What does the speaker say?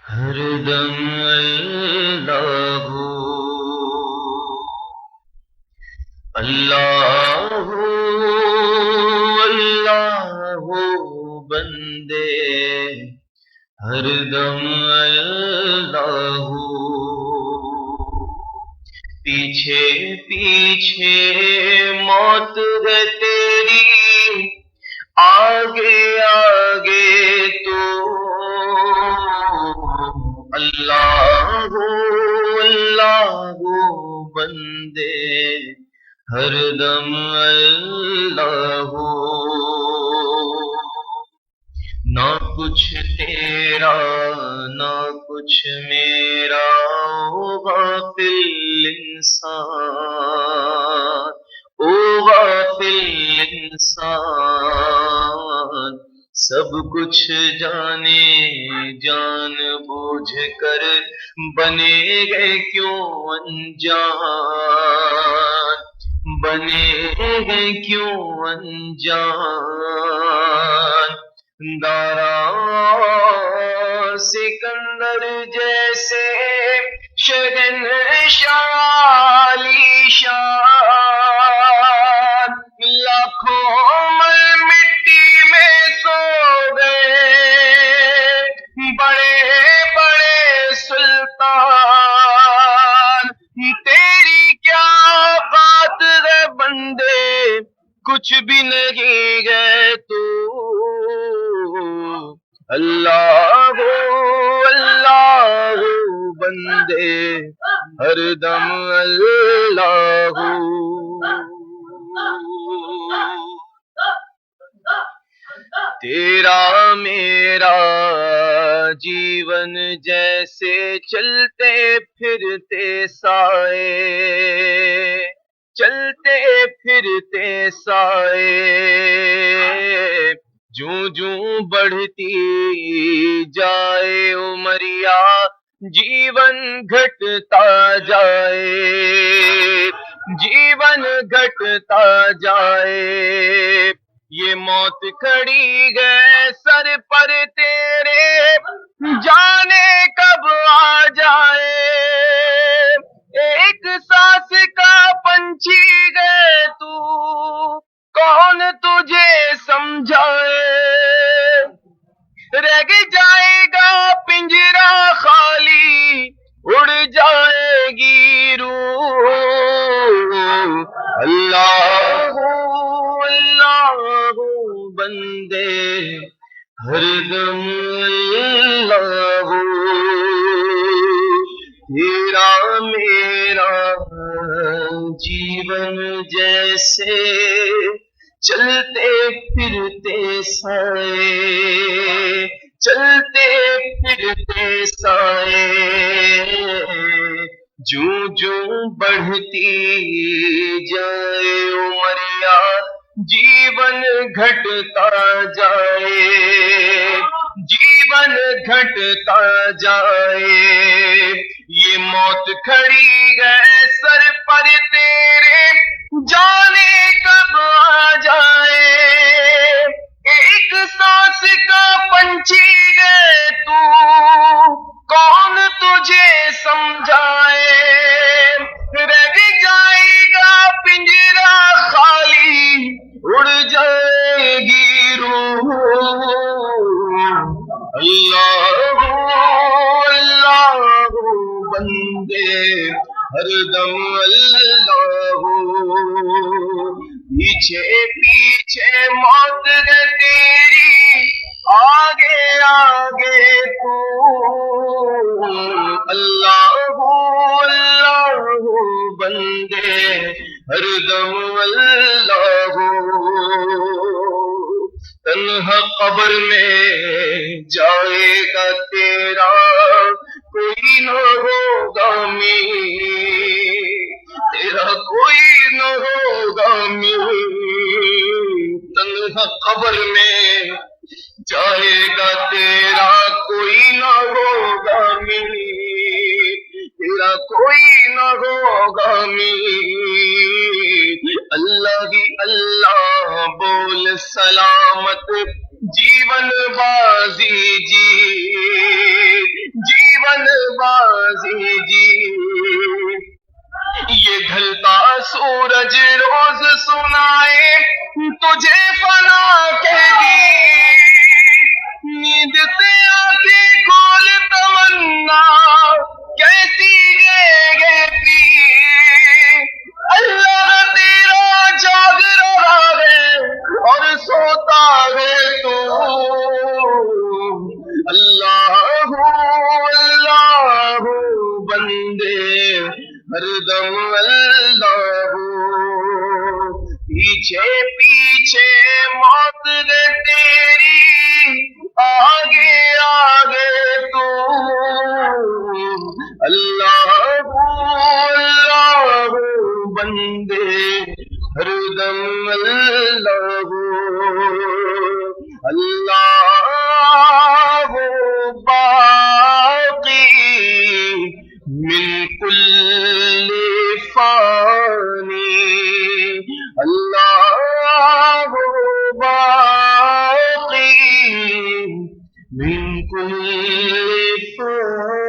ہر دم اللہ اللہ اللہ بندے ہر دم اللہ پیچھے پیچھے موت ہے تیری آگے آگے تو اللہ اللہ بندے ہر دم اللہ نہ کچھ تیرا نہ کچھ میرا او غافل انسان او غافل انسان سب کچھ جانے جان بوجھ کر بنے گئے کیوں انجان بنے گئے کیوں انجان دارا سکندر جیسے شہنشاہ عالی شان لاکھوں مل مٹی میں سو گئے بڑے بڑے سلطان تیری کیا بات ہے بندے کچھ بھی نہیں گئے تو اللہ اللہ بندے ہر دم اللہ تیرا میرا جیون جیسے چلتے پھرتے سائے چلتے پھرتے سائے جوں جوں بڑھتی جائے عمریا جیون گھٹتا جائے جیون گھٹتا جائے یہ موت کھڑی گئے سر پر تیرے جانے کب آ جائے ایک سانس کا پنچھی گئے تو کون تجھے سمجھائے رہ جائے گا پنجرا خالی اڑ جائے گی روح اللہ اللہ بندے ہر دم اللہ تیرا میرا جیون جیسے چلتے پھرتے سائے چلتے پھرتے سائے جوں جوں بڑھتی جائے عمریا جیون گھٹتا جائے جیون گھٹتا جائے یہ موت کھڑی گئے سر پر تیرے جانے کب آ جائے ایک سانس کا پنچھی گئے تو کون تجھے سمجھائے رہ جائے گا پنجرا خالی اڑ جائے ہر دم اللہ، پیچھے پیچھے موت ہے تیری، آگے آگے تو، اللہ اللہ بندے ہر دم اللہ، تنہا قبر میں جائے گا تیرا کوئی نہ ہوگا تیرا کوئی نہ ہوگا تنہا قبر میں جائے گا تیرا کوئی نہ ہوگا تیرا کوئی نہ ہوگا اللہ ہی اللہ بول سلامت جیون بازی جی، جیون بازی جی، یہ ڈھلتا سورج روز سنائے تجھے فنا کے دی، نیند سے آنکھیں کھول تمنا کیسی گے پی، اللہ تیرا جاگ رہا ہے اور سوتا ہے تو، اللہ اللہ بندے ہر دم اللہ، پیچھے پیچھے موت ہے تیری، آگے آگے تو، اللہ اللہ بندے ہر دم اللہ، اللہ باقی من کل فانی، اللہ باقی من کل فانی۔